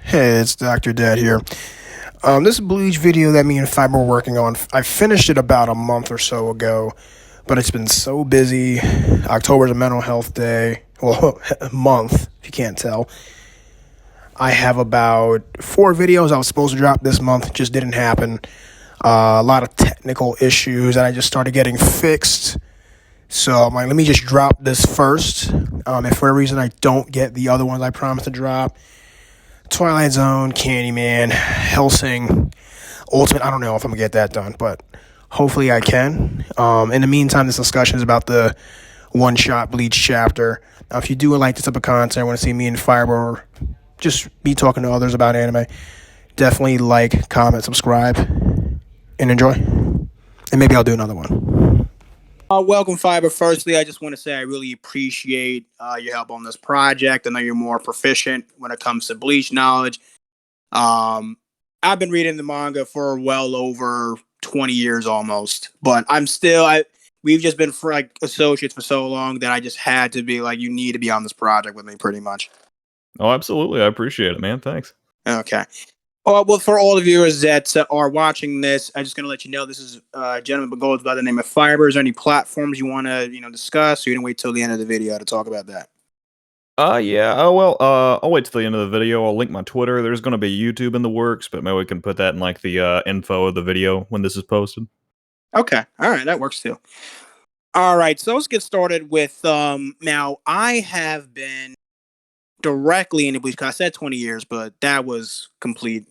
Hey, it's DoctorDead here. This Bleach video that me and Fiber were working on, I finished it about a month or so ago, but it's been so busy. October's a mental health day, well, month, if you can't tell. I have about 4 videos I was supposed to drop this month, just didn't happen. A lot of technical issues that I just started getting fixed. So I'm like, let me just drop this first. If for a reason I don't get the other ones I promised to drop, Twilight Zone, Candyman, Hellsing, Ultimate. I don't know if I'm gonna get that done, but hopefully I can. In the meantime, this discussion is about the one-shot Bleach chapter. If you do like this type of content, want to see me and Fireball just be talking to others about anime, definitely like, comment, subscribe, and enjoy. And maybe I'll do another one. Welcome, Fiber. Firstly, I just want to say I really appreciate your help on this project. I know you're more proficient when it comes to Bleach knowledge. I've been reading the manga for well over 20 years almost, but we've just been associates for so long that I just had to be like, you need to be on this project with me pretty much. Oh, absolutely. I appreciate it, man. Thanks. Okay. Well, for all the viewers that are watching this, I'm just going to let you know this is a gentleman goes by the name of Fiber. Is there any platforms you want to discuss? Or you can wait till the end of the video to talk about that. Yeah. Oh, well, I'll wait till the end of the video. I'll link my Twitter. There's going to be YouTube in the works, but maybe we can put that in like the info of the video when this is posted. Okay. All right. That works too. All right. So let's get started with now I have been directly in the Bleach. I said 20 years, but that was complete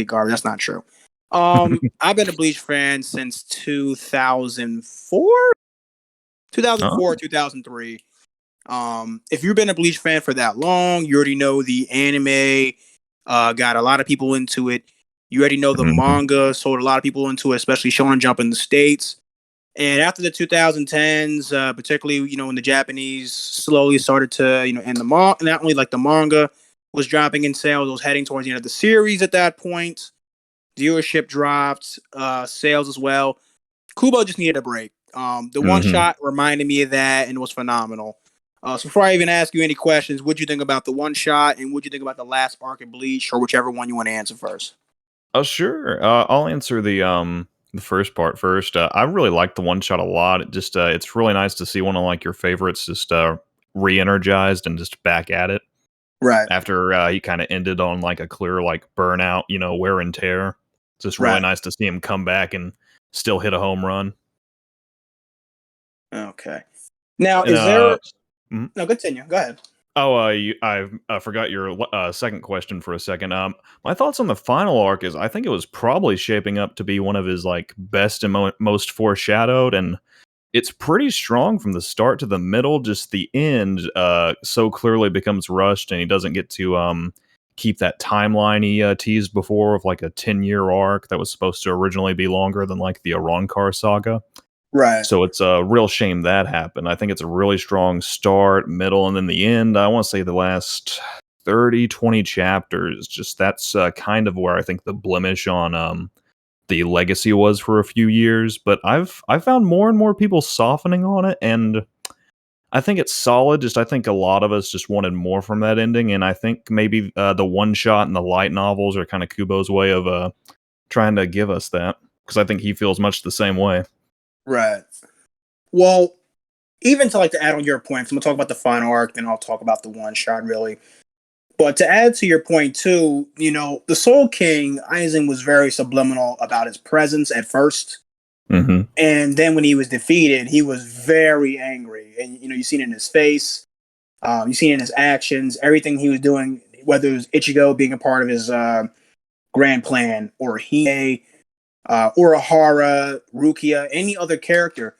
garbage. That's not true. I've been a Bleach fan since 2004, 2003. If you've been a Bleach fan for that long, you already know the anime got a lot of people into it. You already know the manga sold a lot of people into it, especially Shonen Jump in the States. And after the 2010s, particularly, when the Japanese slowly started to, and not only like the manga was dropping in sales, it was heading towards the end of the series at that point. Viewership dropped, sales as well. Kubo just needed a break. The one shot reminded me of that and was phenomenal. So before I even ask you any questions, what'd you think about the one shot and what'd you think about the last arc of Bleach, or whichever one you want to answer first? Oh, sure. I'll answer the first part first. I really like the one shot a lot. It just it's really nice to see one of like your favorites just re-energized and just back at it. Right. After he kind of ended on like a clear like burnout, wear and tear. It's just really nice to see him come back and still hit a home run. Okay. Now, is there? No, continue. Go ahead. Oh, I forgot your second question for a second. My thoughts on the final arc is I think it was probably shaping up to be one of his like best and most foreshadowed, and it's pretty strong from the start to the middle. Just the end, so clearly becomes rushed, and he doesn't get to keep that timeline he teased before of like a 10-year arc that was supposed to originally be longer than like the Arrancar saga. Right. So it's a real shame that happened. I think it's a really strong start, middle, and then the end. I want to say the last 30, 20 chapters, just that's kind of where I think the blemish on the legacy was for a few years. But I've found more and more people softening on it, and I think it's solid. Just I think a lot of us just wanted more from that ending, and I think maybe the one shot and the light novels are kind of Kubo's way of trying to give us that, because I think he feels much the same way. Right. Well, even to add on your point, I'm gonna talk about the final arc, then I'll talk about the one shot really. But to add to your point too, the Soul King Aizen was very subliminal about his presence at first, and then when he was defeated, he was very angry, and you seen it in his face, you seen it in his actions, everything he was doing, whether it was Ichigo being a part of his grand plan, or Hime, Urahara, Rukia, any other character,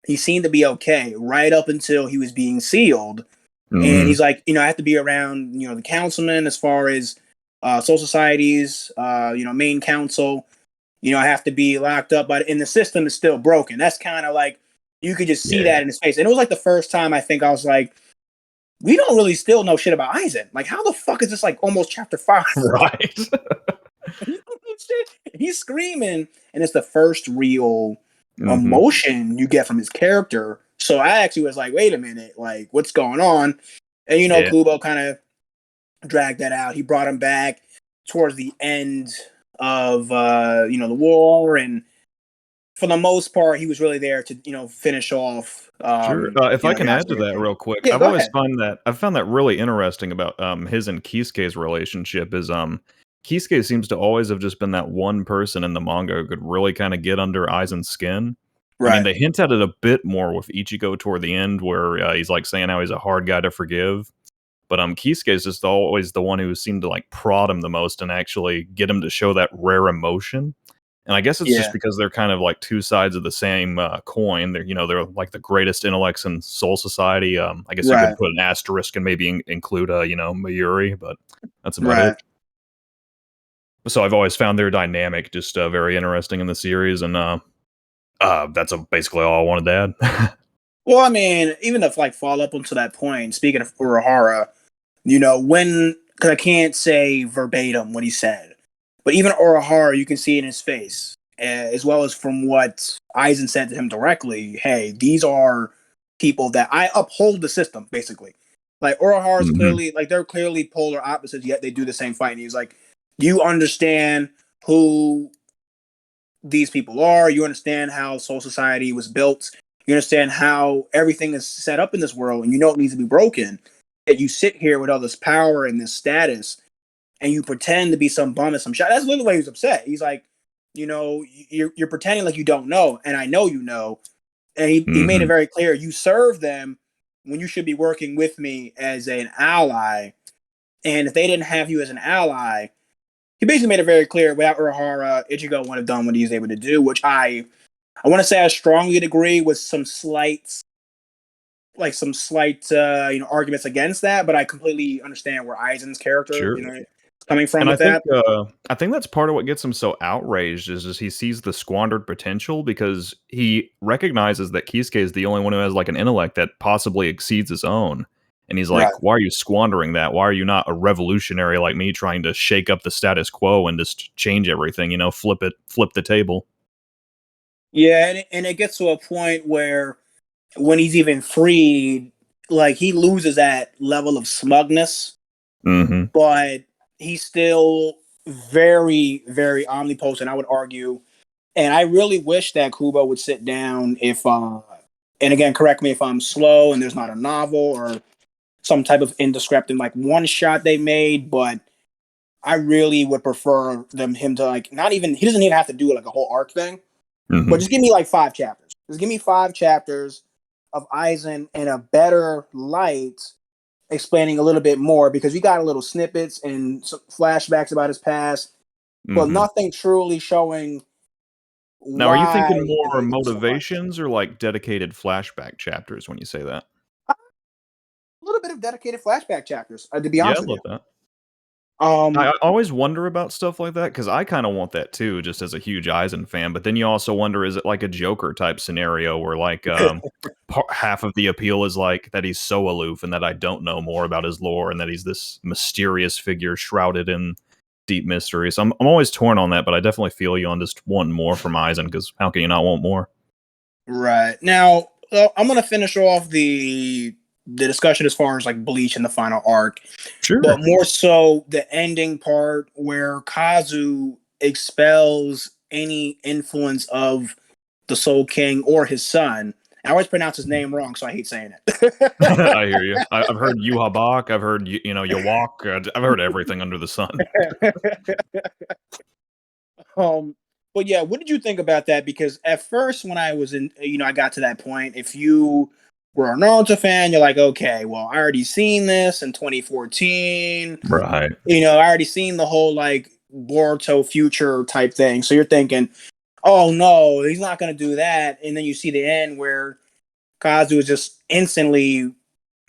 he seemed to be okay right up until he was being sealed. And he's like, I have to be around, the councilmen as far as soul societies, main council. I have to be locked up, and the system is still broken. That's kind of like, you could just see that in his face. And it was like the first time I think I was like, we don't really still know shit about Aizen. Like, how the fuck is this like almost chapter 5? Right. He's screaming, and it's the first real emotion you get from his character. So I actually was like, wait a minute, like, what's going on? And Kubo kind of dragged that out. He brought him back. towards the end of the war, and for the most part, he was really there to finish off Sure. If I the can add to Asgard that thing. real quick, Yeah, go ahead. I've found that really interesting about his and Kisuke's relationship is Kisuke seems to always have just been that one person in the manga who could really kind of get under Aizen's skin. I mean, Right. they hint at it a bit more with Ichigo toward the end, where he's like saying how he's a hard guy to forgive. But Kisuke is just always the one who seemed to like prod him the most and actually get him to show that rare emotion. And I guess it's just Yeah. because they're kind of like two sides of the same coin. They're like the greatest intellects in Soul Society. I guess you could Right. put an asterisk and maybe include Mayuri, but that's about it. Right. So I've always found their dynamic just very interesting in the series, and that's basically all I wanted to add. Well, I mean, even to like follow up onto that point, speaking of Urahara, because I can't say verbatim what he said, but even Urahara, you can see in his face, as well as from what Aizen said to him directly. Hey, these are people that I uphold the system, basically. Like Urahara is Mhm. clearly like they're clearly polar opposites, yet they do the same fight. And he's like, you understand who these people are. You understand how Soul Society was built. You understand how everything is set up in this world, and you know it needs to be broken. That you sit here with all this power and this status, and you pretend to be some bum and some shot. That's literally why he was upset. He's like, you're pretending like you don't know, and I know you know. And he made it Mhm. very clear you serve them when you should be working with me as an ally. And if they didn't have you as an ally, he basically made it very clear without Urahara, Ichigo wouldn't have done what he was able to do, which I want to say I strongly agree with some slight arguments against that, but I completely understand where Aizen's character Sure. is coming from And with that. I think that's part of what gets him so outraged is just he sees the squandered potential because he recognizes that Kisuke is the only one who has like an intellect that possibly exceeds his own. And he's Right. like, why are you squandering that? Why are you not a revolutionary like me trying to shake up the status quo and just change everything, flip the table? Yeah, and it gets to a point where when he's even freed, like he loses that level of smugness, Mhm. but he's still very, very omnipotent, I would argue. And I really wish that Kubo would sit down and again, correct me if I'm slow and there's not a novel or some type of indescriptive like one shot they made, but I really would prefer him to like not even he doesn't even have to do like a whole arc thing, but Mhm. just give me like 5 chapters. Just give me 5 chapters of Aizen in a better light, explaining a little bit more because we got a little snippets and some flashbacks about his past, but Mhm. nothing truly showing Now, are you thinking why he more hates him so much. motivations or like dedicated flashback chapters when you say that? A little bit of dedicated flashback chapters, to be Yeah, I honest with love you. that. I Um, always wonder about stuff like that because I kind of want that too, just as a huge Eisen fan. But then you also wonder, is it like a Joker type scenario where like half of the appeal is like that he's so aloof and that I don't know more about his lore and that he's this mysterious figure shrouded in deep mystery. So I'm always torn on that, but I definitely feel you on just wanting more from Eisen because how can you not want more? right now, I'm gonna finish off the discussion as far as like Bleach and the final arc, but Sure. more so the ending part where Kazu expels any influence of the Soul King or his son. I always pronounce his name wrong, so I hate saying it. I hear you. I've heard Yuhabak. I've heard Yawak. I've heard everything under the sun. um, but yeah, what did you think about that? Because at first, when I was I got to that point. If you were a Naruto fan, you're like, okay, well, I already seen this in 2014. Right. I already seen the whole like Boruto future type thing. So you're thinking, oh no, he's not gonna do that. And then you see the end where Kazu is just instantly.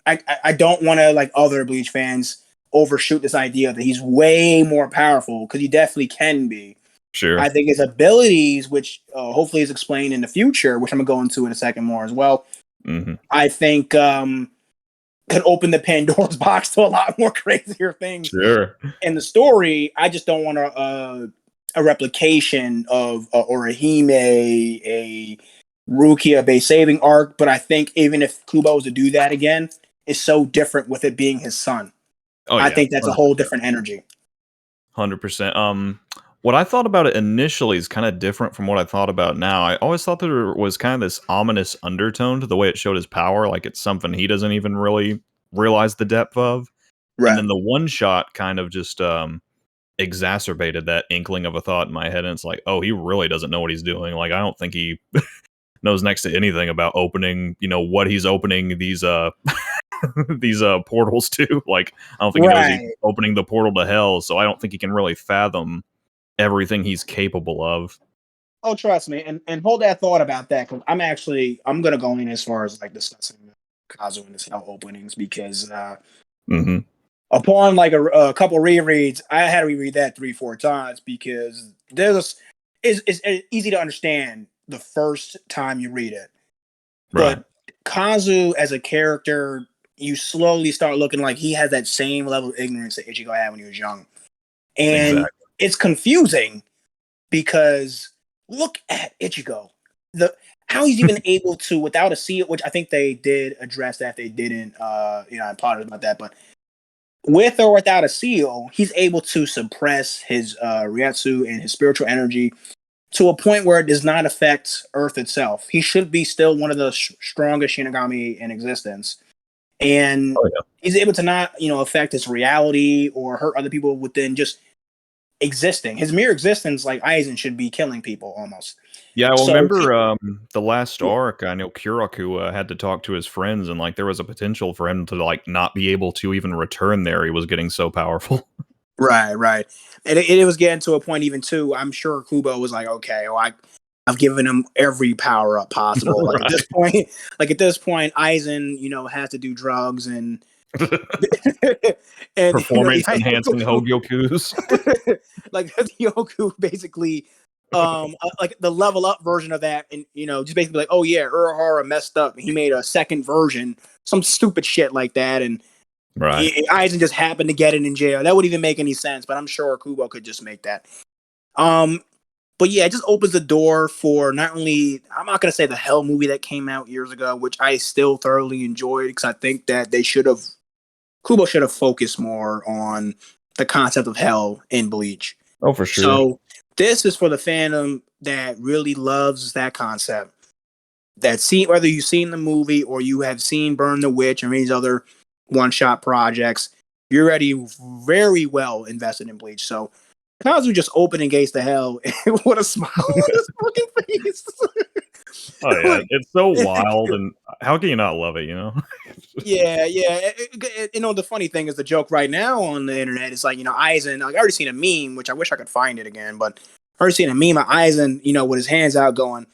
I don't want to like other Bleach fans overshoot this idea that he's way more powerful because he definitely can be. I Sure. think his abilities, which hopefully is explained in the future, which I'm gonna go into in a second more as well. Hmm. I think could open the Pandora's box to a lot more crazier things Sure. in the story. I just don't want a replication of Orihime, a Rukia base saving arc. But I think even if Kubo was to do that again, it's so different with it being his son. Oh I yeah, think that's a whole 100%. different energy. 100%. What I thought about it initially is kind of different from what I thought about now. I always thought there was kind of this ominous undertone to the way it showed his power, like it's something he doesn't even really realize the depth of. And Right. then the one shot kind of just exacerbated that inkling of a thought in my head, and it's like, oh, he really doesn't know what he's doing. Like, I don't think he knows next to anything about opening, what he's opening these these portals to. Like, I don't think he knows he's Right. opening the portal to hell, so I don't think he can really fathom everything he's capable of. Oh, trust me, and hold that thought about that because I'm gonna go in as far as like discussing Kazu and his hell openings because Hmm. upon like a couple rereads, I had to reread that 3-4 times because it's easy to understand the first time you read it, Right. but Kazu as a character, you slowly start looking like he has that same level of ignorance that Ichigo had when he was young, and Exactly. it's confusing because look at Ichigo, the how he's even able to without a seal, which I think they did address that. If they didn't, I apologize about that, but with or without a seal, he's able to suppress his Ryatsu and his spiritual energy to a point where it does not affect Earth itself. He should be still one of the strongest Shinigami in existence, and Oh yeah. he's able to not, affect his reality or hurt other people within just existing. His mere existence, like Aizen, should be killing people almost. Yeah, well, So, remember the last yeah, arc? I know Kyoraku had to talk to his friends, and like there was a potential for him to like not be able to even return there. He was getting so powerful. right. And it was getting to a point even too. I'm sure Kubo was like, okay, well, I've given him every power up possible. Like at Right. this point, Aizen, has to do drugs and and Performance enhancing Hogyokus. like Yoku basically like the level up version of that, and just basically like, oh yeah, Urahara messed up, he made a second version, some stupid shit like that, and Right. Aizen just happened to get it in jail. That wouldn't even make any sense, but I'm sure Kubo could just make that. um but yeah, it just opens the door for not only, I'm not gonna say the Hell movie that came out years ago, which I still thoroughly enjoyed because I think that Kubo should have focused more on the concept of hell in Bleach. Oh, for sure. So this is for the fandom that really loves that concept. Whether you've seen the movie or you have seen Burn the Witch or these other one-shot projects, you're already very well invested in Bleach. So Kazu just opening gates to hell with a smile on his fucking face. Oh yeah, Like, it's so wild, and how can you not love it? yeah. The funny thing is the joke right now on the internet is like, Aizen, like, I already seen a meme, which I wish I could find it again, but I already seen a meme of Aizen, with his hands out going,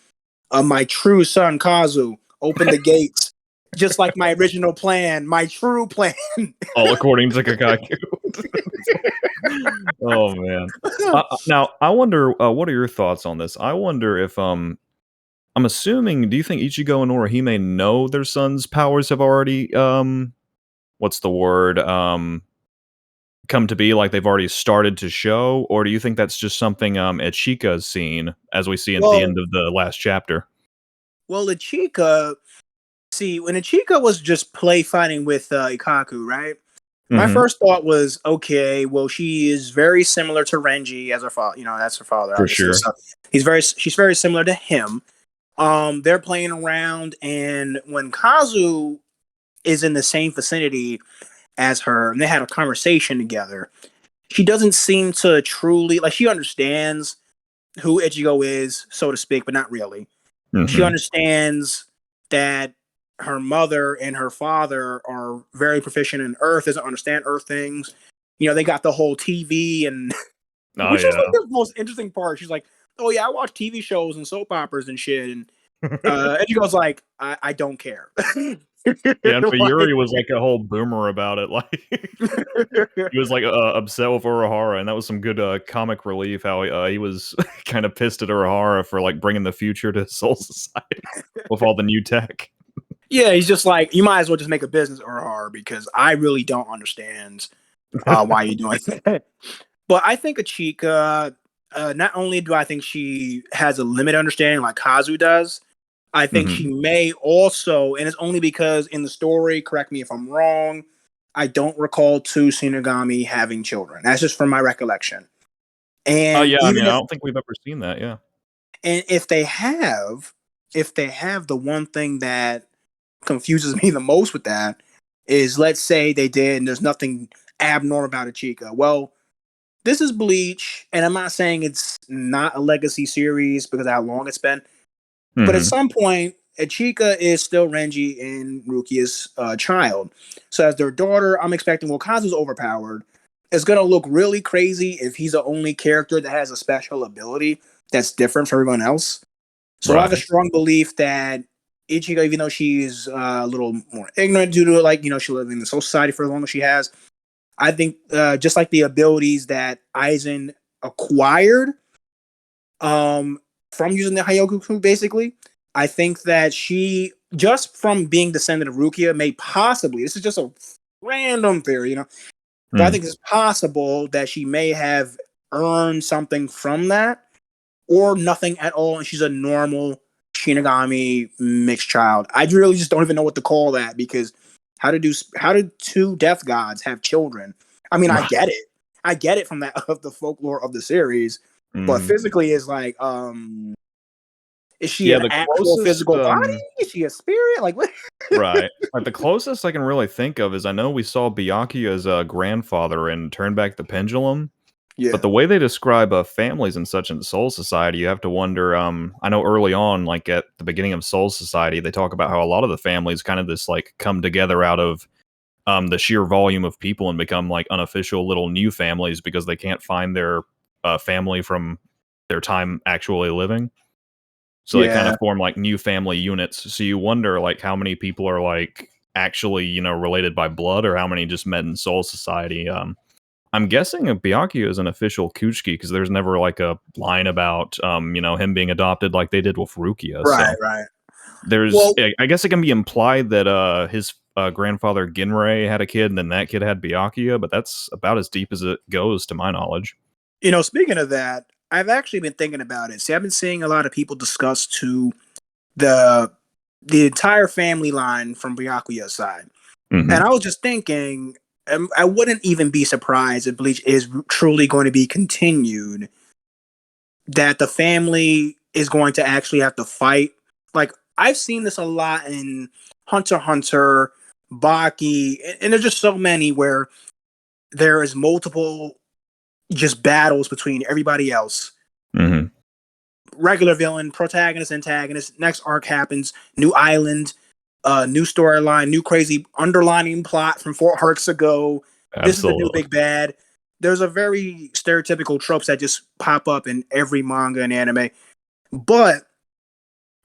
my true son Kazu, open the gates, just like my original plan, my true plan. All according to Kakaku. Oh man. Now I wonder, what are your thoughts on this? I wonder if I'm assuming. Do you think Ichigo and Orihime know their son's powers have already what's the word come to be? Like they've already started to show, or do you think that's just something Ichika's seen as we see at the well, end of the last chapter? well, Ichika, see, when Ichika was just play fighting with Ikaku, right? My Mm-hmm. first thought was, okay, well, she is very similar to Renji as her father. That's her father, For obviously. sure. So she's very similar to him. They're playing around, and when Kazu is in the same vicinity as her, and they had a conversation together, she doesn't seem to truly like. She understands who Ichigo is, so to speak, but not really. She Mm-hmm. understands that her mother and her father are very proficient in Earth, doesn't understand Earth things. They got the whole TV, and Oh which was like yeah. the most interesting part. She's like, "Oh yeah, I watch TV shows and soap operas and shit." And she goes like, "I don't care." Yeah, and Like, Yuri was like a whole boomer about it. Like he was like upset with Urahara, and that was some good comic relief. How he was kind of pissed at Urahara for like bringing the future to Soul Society with all the new tech. yeah, he's just like, you might as well just make a business or horror because I really don't understand why you're doing that. But I think Achika, not only do I think she has a limited understanding like Kazu does, I think she Hmm. may also, and it's only because in the story, correct me if I'm wrong, I don't recall two Shinigami having children. That's just from my recollection. Oh, And yeah, I even mean, I if don't think we've ever seen that, yeah. and if they have the one thing that confuses me the most with that is, let's say they did and there's nothing abnormal about Ichigo. Well, this is Bleach, and I'm not saying it's not a legacy series because of how long it's been, but at Mhm. some point, Ichika is still Renji and Rukia's child. So as their daughter, I'm expecting, well, Kazu's overpowered. It's gonna look really crazy if he's the only character that has a special ability that's different from everyone else. So I have a Right. strong belief that Ichigo, even though she's a little more ignorant due to it, like, she lived in the social society for as long as she has, I think just like the abilities that Aizen acquired um, from using the Hyogoku, basically, I think that she, just from being descendant of Rukia, may possibly, this is just a random theory, but I Mm. think it's possible that she may have earned something from that, or nothing at all, and she's a normal Shinigami mixed child. I really just don't even know what to call that, because how did two death gods have children? I mean, I Right. get it. I get it from that of the folklore of the series, but Mhm. physically is like, is she Yeah, an the actual closest, physical body? Is she a spirit? Like what? right. Like, the closest I can really think of is I know we saw Byakuya's, grandfather in Turn Back the Pendulum, but Yeah. the way they describe, families and such in Soul Society, you have to wonder, I know early on, like, at the beginning of Soul Society, they talk about how a lot of the families kind of just, like, come together out of, the sheer volume of people and become, like, unofficial little new families because they can't find their, family from their time actually living. So they kind Yeah. of form like new family units. So you wonder like how many people are like actually, related by blood or how many just met in Soul Society. I'm guessing a Byakuya is an official Kuchiki because there's never like a line about him being adopted like they did with Rukia. Right. So Right. there's Well, I guess it can be implied that his grandfather Ginrei had a kid and then that kid had Byakuya, but that's about as deep as it goes to my knowledge. speaking of that, I've actually been thinking about it. See, I've been seeing a lot of people discuss too the the entire family line from Byakuya's side. Hmm. And I was just thinking, I wouldn't even be surprised if Bleach is truly going to be continued, that the family is going to actually have to fight. Like, I've seen this a lot in Hunter x Hunter, Baki, and there's just so many where there is multiple just battles between everybody else. Hmm. Regular villain, protagonist, antagonist. Next arc happens, new island, new storyline, new crazy underlining plot from 4 arcs ago. This is the new Absolutely. big bad. There's a very stereotypical tropes that just pop up in every manga and anime. But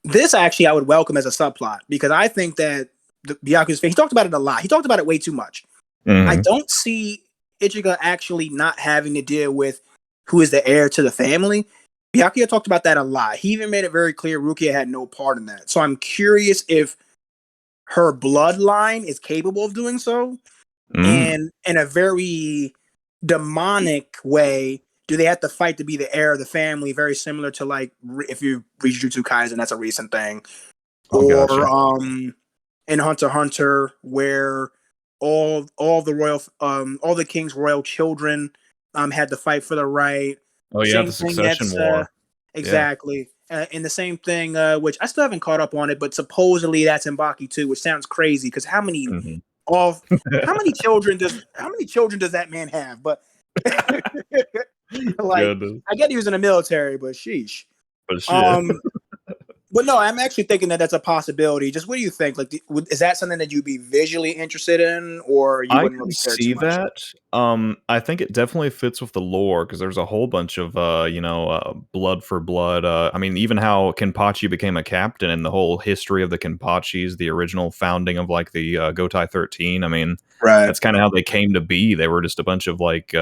this actually I would welcome as a subplot, because I think that the Byakuya's he talked about it a lot. He talked about it way too much. I Hmm. don't see Ichigo actually not having to deal with who is the heir to the family. Byakuya talked about that a lot. He even made it very clear Rukia had no part in that. So I'm curious if her bloodline is capable of doing so, Mm. and in a very demonic way. Do they have to fight to be the heir of the family? Very similar to, like, if you read Jujutsu Kaisen, that's a recent thing, Oh, or gotcha. in Hunter x Hunter, where all the royal all the king's royal children had to fight for the right. Oh, yeah, Same the thing Succession that's War. Yeah. exactly, and the same thing, which I still haven't caught up on it, but supposedly that's in Baki too, which sounds crazy because Mhm. all how many children does that man have? But like, Goodness. I get he was in the military, but sheesh. But shit. Um, but no, I'm actually thinking that that's a possibility. Just what do you think? Like, is that something that you'd be visually interested in, or you I wouldn't can really care too see much? that. I think it definitely fits with the lore because there's a whole bunch of, blood for blood. I mean, even how Kenpachi became a captain and the whole history of the Kenpachis, the original founding of like the Gotai 13. I mean, Right. that's kind of how they came to be. They were just a bunch of like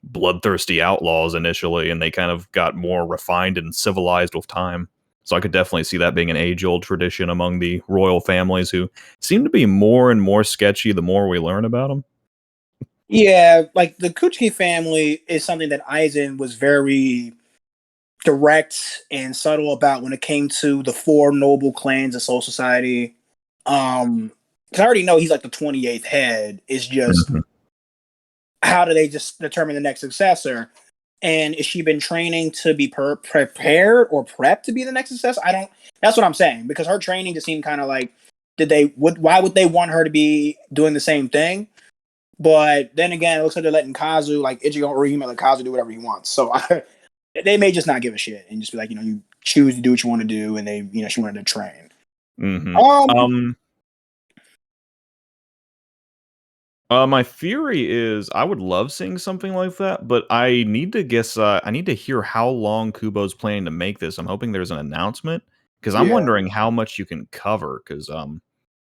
bloodthirsty outlaws initially, and they kind of got more refined and civilized with time. So I could definitely see that being an age-old tradition among the royal families who seem to be more and more sketchy the more we learn about them. Yeah, like the Kuchiki family is something that Aizen was very direct and subtle about when it came to the four noble clans of Soul Society. Because I already know he's like the 28th head. It's just, Mhm. how do they just determine the next successor? And has she been training to be prepared or prepped to be the next success? I don't. That's what I'm saying, because her training just seemed kind of like, why would they want her to be doing the same thing? But then again, it looks like they're letting Kazu, like Ichigo let Kazu do whatever he wants. So they may just not give a shit and just be like, you choose to do what you want to do, and she wanted to train. Mm-hmm. My theory is I would love seeing something like that, but I need to guess. I need to hear how long Kubo's planning to make this. I'm hoping there's an announcement, because I'm Yeah. wondering how much you can cover. Because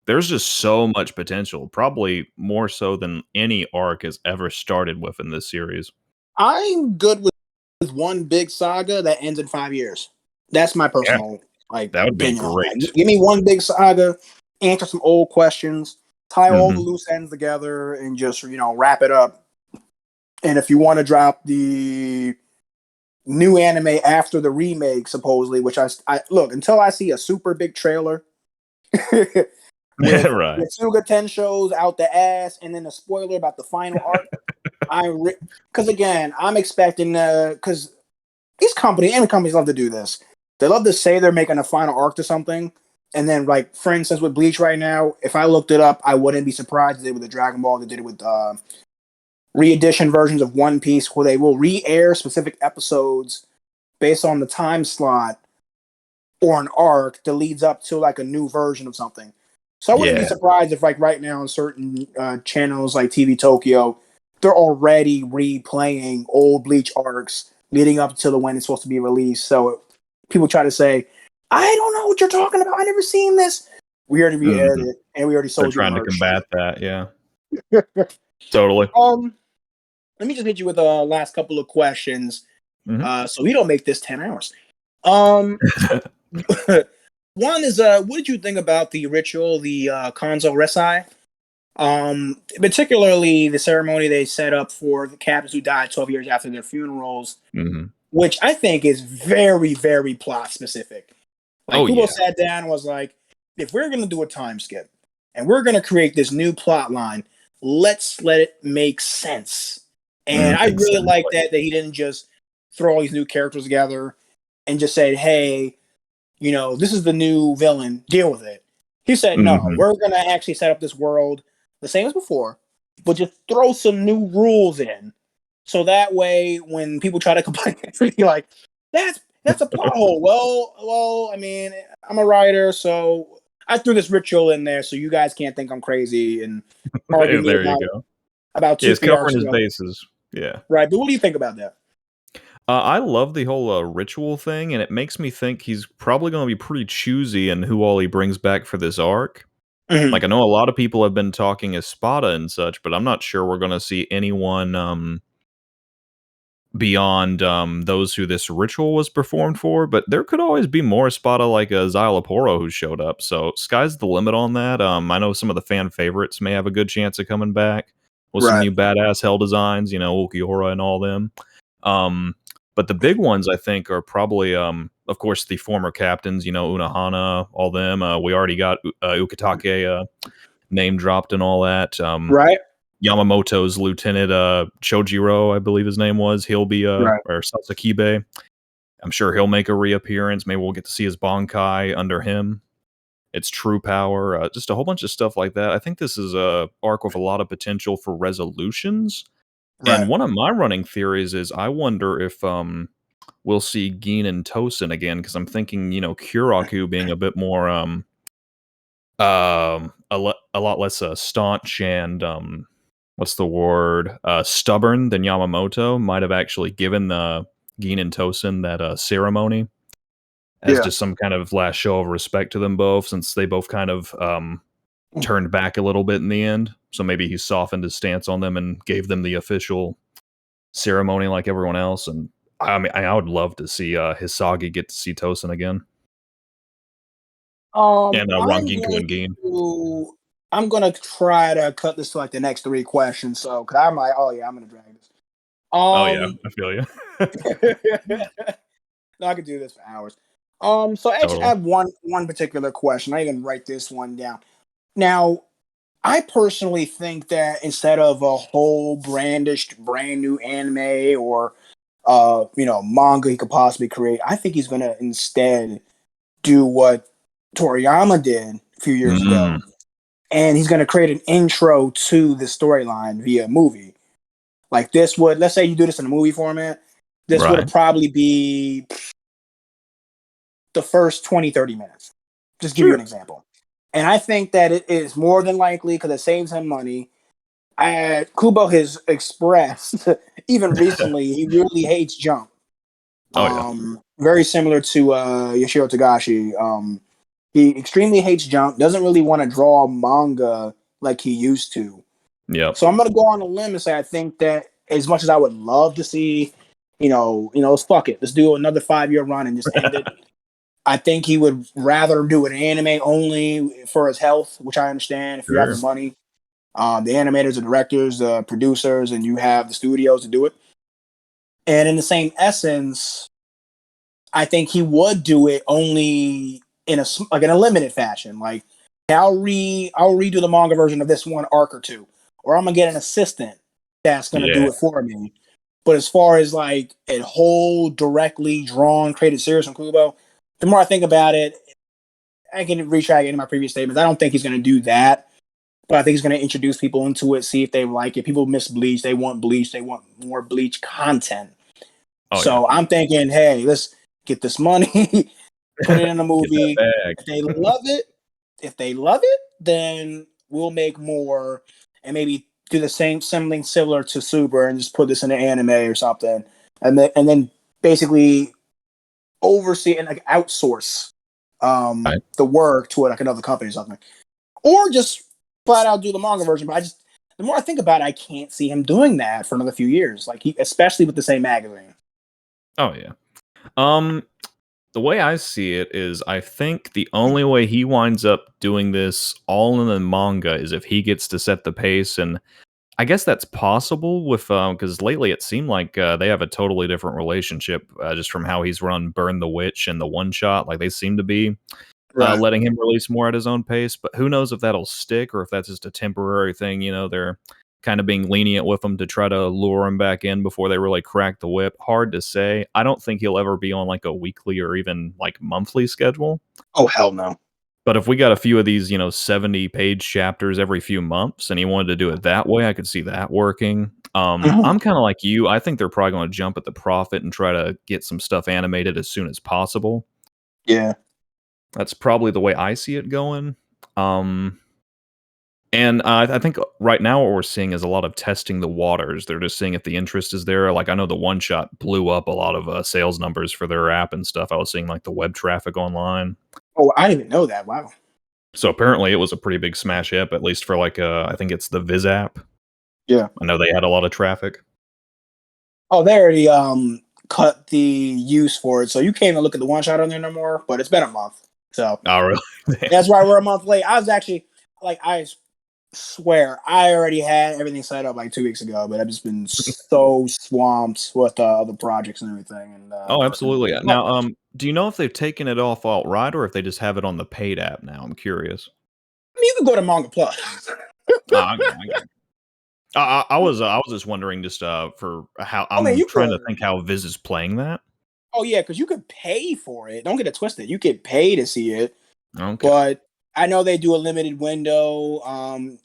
there's just so much potential, probably more so than any arc has ever started with in this series. I'm good with one big saga that ends in 5 years. That's my Yeah, personal that would be opinion on great. that. Give me one big saga, answer some old questions, tie all the Hmm. loose ends together, and just wrap it up. And if you want to drop the new anime after the remake, supposedly, which I look until I see a super big trailer with Right. Suga Ten shows out the ass, and then a spoiler about the final arc. Because again, I'm expecting because these companies love to do this. They love to say they're making a final arc to something, and then, like, for instance, with Bleach right now, if I looked it up, I wouldn't be surprised. They did it with the Dragonball. They did it with re-edition versions of One Piece, where they will re-air specific episodes based on the time slot or an arc that leads up to like a new version of something. So I wouldn't be Yeah. surprised if, like, right now on certain channels like TV Tokyo, they're already replaying old Bleach arcs leading up to the when it's supposed to be released. So people try to say, "I don't know what you're talking about. I never seen this." We already re-aired Mhm. it, and we already They're sold you the trying to merch. combat that. Yeah. Totally. Let me just hit you with the last couple of questions, Hmm. so we don't make this 10 hours. Um, One is, what did you think about the ritual, the Kanzo Resai? Particularly the ceremony they set up for the captains who died 12 years after their funerals, Hmm. which I think is very, very plot specific. Like, Oh Kubo yeah. sat down and was like, if we're going to do a time skip and we're going to create this new plot line, let's let it make sense. And I really like Exactly. that he didn't just throw all these new characters together and just said, hey, this is the new villain, deal with it. He said, no, Hmm. we're going to actually set up this world the same as before, but just throw some new rules in. So that way, when people try to complain, you're like, that's a plot hole. Well, I mean, I'm a writer, so I threw this ritual in there so you guys can't think I'm crazy and argue me There you go. about Yeah, two, he's three arcs covering his ago. bases. Yeah. Right, but what do you think about that? I love the whole ritual thing, and it makes me think he's probably going to be pretty choosy in who all he brings back for this arc. Mhm. Like, I know a lot of people have been talking Espada and such, but I'm not sure we're going to see anyone beyond those who this ritual was performed for. But there could always be more Espada, like a Xyloporo who showed up. So sky's the limit on that. I know some of the fan favorites may have a good chance of coming back with some Right, new badass hell designs, Ulquiorra and all them. Um, but the big ones, I think, are probably, of course, the former captains, Unohana, all them. We already got Ukitake name dropped and all that. right, Yamamoto's lieutenant, Chojiro, I believe his name was. He'll be, right. or Sasakibe. I'm sure he'll make a reappearance. Maybe we'll get to see his Bankai under him. Its true power, just a whole bunch of stuff like that. I think this is a arc with a lot of potential for resolutions. And Right. one of my running theories is I wonder if we'll see Gin and Tosin again, because I'm thinking, Kuraku being a bit more a lot less staunch and what's the word, stubborn than Yamamoto might have actually given the Gin and Tosin that ceremony as Yeah. just some kind of last show of respect to them both, since they both kind of turned back a little bit in the end. So maybe he softened his stance on them and gave them the official ceremony like everyone else. And I mean, I would love to see Hisagi get to see Tosin again, and I'm Ranginku going and Gin. to. I'm gonna try to cut this to like the next three questions. So, cause I'm like, oh yeah, I'm gonna drag this. Oh yeah, Um, I feel you. no, I could do this for hours. So actually, I Totally. have one particular question. I even write this one down. Now, I personally think that instead of a whole brand new anime or manga he could possibly create. I think he's gonna instead do what Toriyama did a few years ago, and he's gonna create an intro to the storyline via movie. Like this would, let's say you do this in a movie format, this would Right. probably be the first 20, 30 minutes. Just give you an example. And I think that it is more than likely because it saves him money. Kubo has expressed, even recently, he really hates Jump. Very similar to Yoshiro Tagashi. He extremely hates Jump, doesn't really want to draw manga like he used to. Yep. So I'm going to go on a limb and say I think that as much as I would love to see, let's fuck it. Let's do another 5-year run and just end it. I think he would rather do an anime only for his health, which I understand if you have the money. The animators, the directors, the producers, and you have the studios to do it. And in the same essence, I think he would do it only in a limited fashion. Like I'll redo the manga version of this one arc or two, or I'm gonna get an assistant that's gonna do it for me. But as far as like a whole directly drawn created series from Kubo, the more I think about it, I can retract any of my previous statements. I don't think he's gonna do that. But I think he's going to introduce people into it, see if they like it. People miss Bleach. They want Bleach. They want more Bleach content. I'm thinking, hey, let's get this money, put it in a movie. If they love it, then we'll make more and maybe do the something similar to Super and just put this in an anime or something. And then basically oversee and like outsource the work to like another company or something. Or just flat out do the manga version, but the more I think about it, I can't see him doing that for another few years. Like especially with the same magazine. Oh yeah. The way I see it is, I think the only way he winds up doing this all in the manga is if he gets to set the pace, and I guess that's possible with because lately it seemed like they have a totally different relationship just from how he's run Burn the Witch and the One Shot. Like they seem to be letting him release more at his own pace, but who knows if that'll stick or if that's just a temporary thing. They're kind of being lenient with him to try to lure him back in before they really crack the whip. Hard to say. I don't think he'll ever be on like a weekly or even like monthly schedule. Oh, hell no. But if we got a few of these, 70-page chapters every few months and he wanted to do it that way, I could see that working. I'm kind of like you. I think they're probably going to jump at the profit and try to get some stuff animated as soon as possible. Yeah. That's probably the way I see it going. And I think right now what we're seeing is a lot of testing the waters. They're just seeing if the interest is there. Like I know the One Shot blew up a lot of sales numbers for their app and stuff. I was seeing like the web traffic online. Oh, I didn't even know that. Wow. So apparently it was a pretty big smash hit, at least for like I think it's the Viz app. Yeah. I know they had a lot of traffic. Oh, they already cut the use for it. So you can't even look at the One Shot on there no more, but it's been a month. So really? That's why we're a month late. I was actually I swear I already had everything set up like 2 weeks ago, but I've just been so swamped with other projects and everything. And absolutely. Now, do you know if they've taken it off outright or if they just have it on the paid app now? I'm curious. I mean, you can go to Manga Plus. I was just wondering just for how I'm trying to think how Viz is playing that. Oh yeah, because you could pay for it. Don't get it twisted. You could pay to see it. Okay. But I know they do a limited window.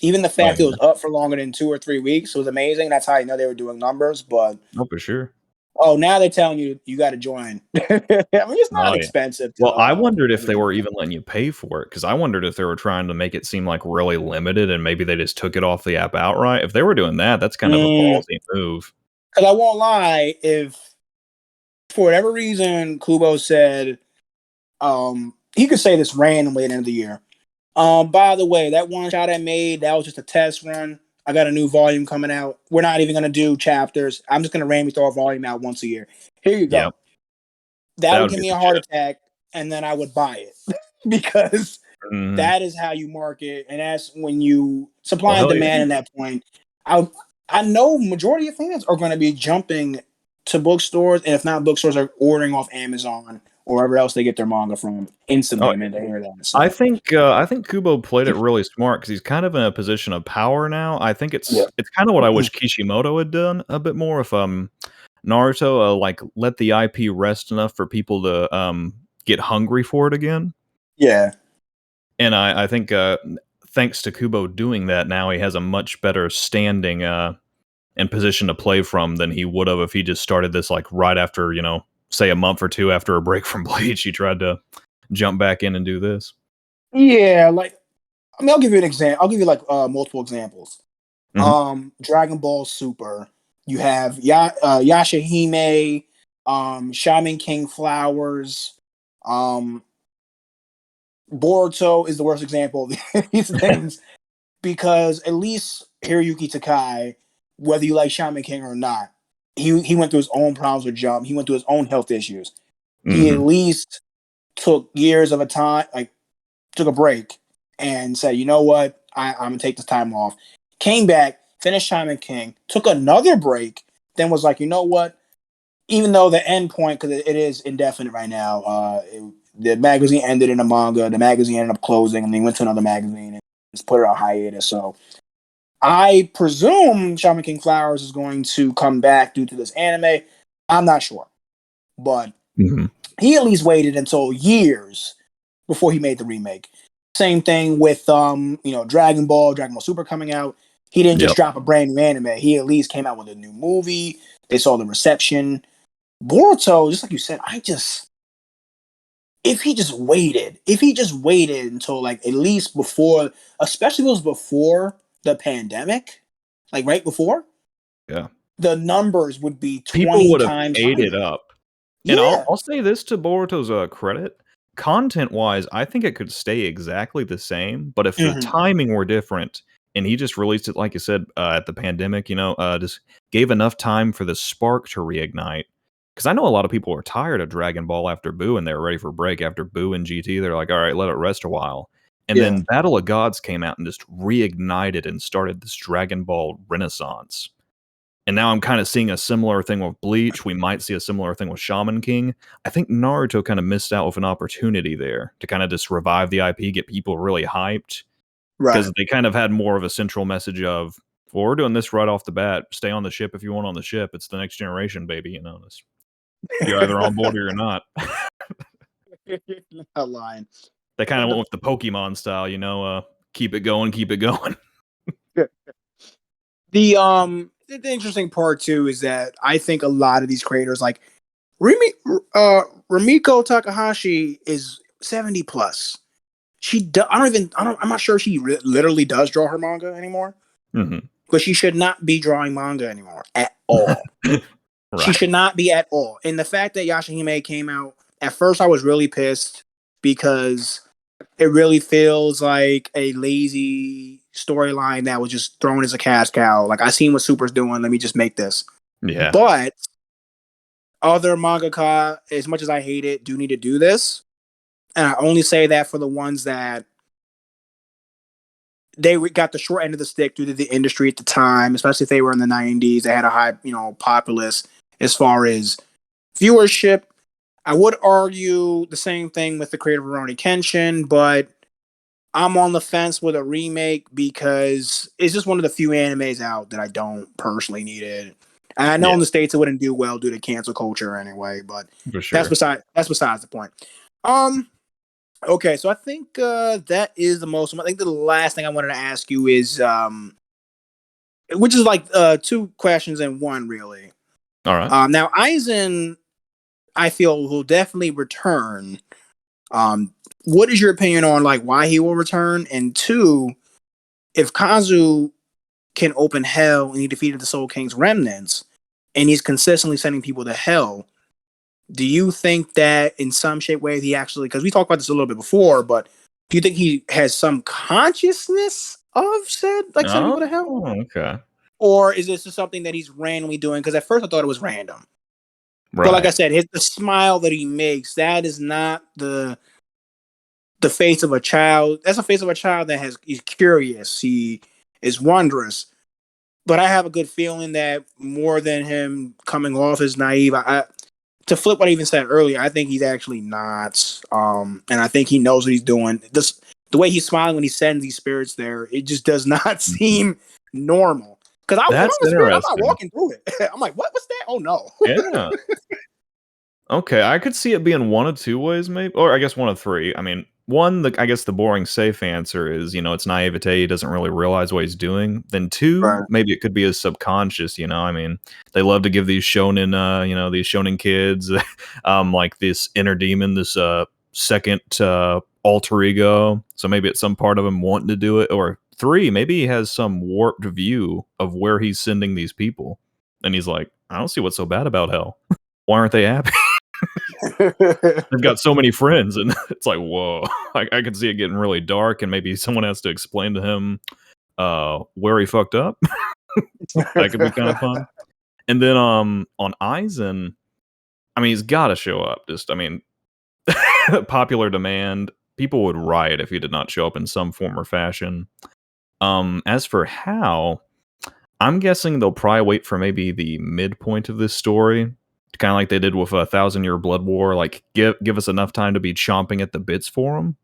Even the fact it was up for longer than 2 or 3 weeks was amazing. That's how I know they were doing numbers. But for sure. Oh, now they're telling you got to join. I mean, it's not expensive. Well, I wondered if they were even letting you pay for it, because I wondered if they were trying to make it seem like really limited and maybe they just took it off the app outright. If they were doing that, that's kind of a ballsy move. Because I won't lie, if for whatever reason Kubo said, he could say this randomly at the end of the year. By the way, that One Shot I made, that was just a test run. I got a new volume coming out. We're not even going to do chapters. I'm just going to randomly throw a volume out once a year. Here you go. Yep. That would give me a heart attack, and then I would buy it because that is how you market, and that's when you supply and demand. In that point, I know majority of fans are going to be jumping to bookstores, and if not bookstores, are ordering off Amazon or wherever else they get their manga from instantly. They hear that. So. I think Kubo played it really smart because he's kind of in a position of power now. I think it's kind of what I wish Kishimoto had done a bit more. If Naruto like let the IP rest enough for people to get hungry for it again. Yeah. And I think thanks to Kubo doing that, now he has a much better standing and position to play from than he would have if he just started this like right after, say a month or two after a break from Bleach. He tried to jump back in and do this. Yeah, like I'll give you an example. I'll give you like multiple examples. Dragon Ball Super. You have Yashihime, Shaman King Flowers. Boruto is the worst example of these things because at least Hiroyuki Takai, whether you like Shaman King or not, he went through his own problems with Jump. He went through his own health issues. He at least took years of a time, like took a break and said, you know what, I'm gonna take this time off. Came back, finished Shaman King, took another break, then was like, you know what, even though the end point, because it is indefinite right now, the magazine ended in a manga, the magazine ended up closing, and then he went to another magazine and just put it on hiatus. So I presume Shaman King Flowers is going to come back due to this anime. I'm not sure. But he at least waited until years before he made the remake. Same thing with Dragon Ball Super coming out. He didn't just drop a brand new anime. He at least came out with a new movie. They saw the reception. Boruto, just like you said, if he just waited until like at least before, especially if it was before the pandemic, like right before, the numbers would be 20 People would have times ate higher. it up. Yeah. And I'll say this to Boruto's credit. Content-wise, I think it could stay exactly the same, but if the timing were different and he just released it, like you said, at the pandemic, just gave enough time for the spark to reignite. Because I know a lot of people were tired of Dragon Ball after Boo, and they were ready for a break after Boo and GT. They're like, all right, let it rest a while. And then Battle of Gods came out and just reignited and started this Dragon Ball renaissance. And now I'm kind of seeing a similar thing with Bleach. We might see a similar thing with Shaman King. I think Naruto kind of missed out with an opportunity there to kind of just revive the IP, get people really hyped. Because they kind of had more of a central message of, well, we're doing this right off the bat. Stay on the ship if you want on the ship. It's the next generation, baby. You're either on board or you're not. Not lying. They kind of went with the Pokemon style, keep it going, keep it going. The interesting part too is that I think a lot of these creators, like Rumiko Takahashi, is 70 plus. I'm not sure she literally does draw her manga anymore. But she should not be drawing manga anymore at all. She should not be at all. And the fact that Yashihime came out, at first I was really pissed because it really feels like a lazy storyline that was just thrown as a cash cow. Like, I seen what Super's doing, let me just make this. Yeah. But other mangaka, as much as I hate it, do need to do this. And I only say that for the ones that they got the short end of the stick due to the industry at the time, especially if they were in the 90s. They had a high, populace as far as viewership. I would argue the same thing with the creator of Rurouni Kenshin, but I'm on the fence with a remake because it's just one of the few animes out that I don't personally need it. And I know in the States it wouldn't do well due to cancel culture anyway, but that's besides the point. Okay, so I think that is the most. I think the last thing I wanted to ask you is, which is like two questions in one, really. All right. Now, Aizen, I feel, will definitely return. What is your opinion on like why he will return? And two, if Kazu can open hell and he defeated the Soul King's remnants, and he's consistently sending people to hell, do you think that in some shape, way, he actually, because we talked about this a little bit before, but do you think he has some consciousness of sending people to hell? Okay. Or is this just something that he's randomly doing? Because at first I thought it was random. But like I said, the smile that he makes, that is not the face of a child. That's a face of a child that he's curious. He is wondrous. But I have a good feeling that more than him coming off as naive, to flip what I even said earlier, I think he's actually not. And I think he knows what he's doing. The way he's smiling when he sends these spirits there, it just does not seem normal. Because I'm That's the spirit. I'm not interesting. walking through it. I'm like, what's that? Oh no. Yeah. Okay, I could see it being one of two ways, maybe, or I guess one of three. I mean, one, I guess the boring safe answer is, it's naivete. He doesn't really realize what he's doing. Then two, Right. maybe it could be his subconscious. I mean, they love to give these shonen, these shonen kids, like this inner demon, this second alter ego. So maybe it's some part of him wanting to do it. Or three, maybe he has some warped view of where he's sending these people, and he's like, I don't see what's so bad about hell. Why aren't they happy? They've got so many friends, and it's like, whoa. I can see it getting really dark, and maybe someone has to explain to him where he fucked up. That could be kind of fun. And then on Aizen, I mean, he's got to show up. Popular demand. People would riot if he did not show up in some form or fashion. As for how, I'm guessing they'll probably wait for maybe the midpoint of this story, kind of like they did with a 1,000-Year Blood War. Like, give us enough time to be chomping at the bits for him,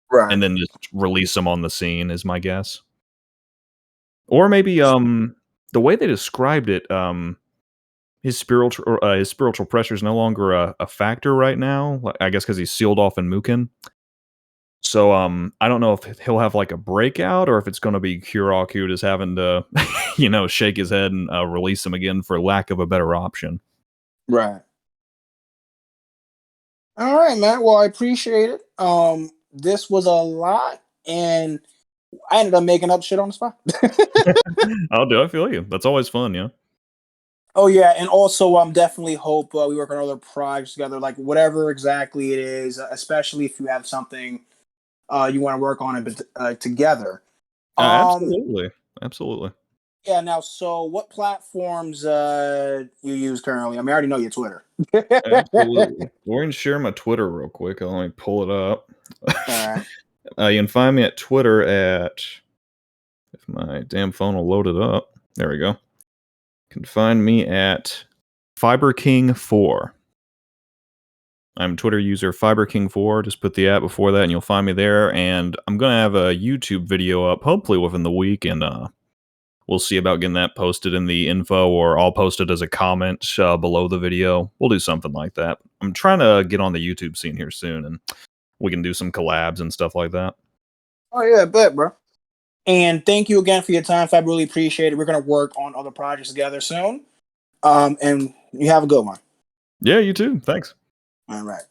Right. and then just release him on the scene is my guess. Or maybe the way they described it, his spiritual pressure is no longer a factor right now. I guess because he's sealed off in Mukin. So I don't know if he'll have like a breakout, or if it's going to be Kyoraku just having to, shake his head and release him again for lack of a better option. Right. All right, man. Well, I appreciate it. This was a lot, and I ended up making up shit on the spot. I feel you. That's always fun, yeah. Oh yeah, and also definitely hope we work on other projects together, like whatever exactly it is, especially if you have something you want to work on it together. Absolutely. Yeah. Now, so what platforms you use currently? I mean, I already know your Twitter. Absolutely. We're going to share my Twitter real quick. Let me pull it up. All right. You can find me at Twitter at, if my damn phone will load it up. There we go. You can find me at FiberKing4. I'm Twitter user FiberKing4. Just put the at before that and you'll find me there. And I'm going to have a YouTube video up hopefully within the week, and we'll see about getting that posted in the info, or I'll post it as a comment below the video. We'll do something like that. I'm trying to get on the YouTube scene here soon, and we can do some collabs and stuff like that. Oh yeah, bet, bro. And thank you again for your time. I really appreciate it. We're gonna work on other projects together soon. And you have a good one. Yeah, you too. Thanks. All right.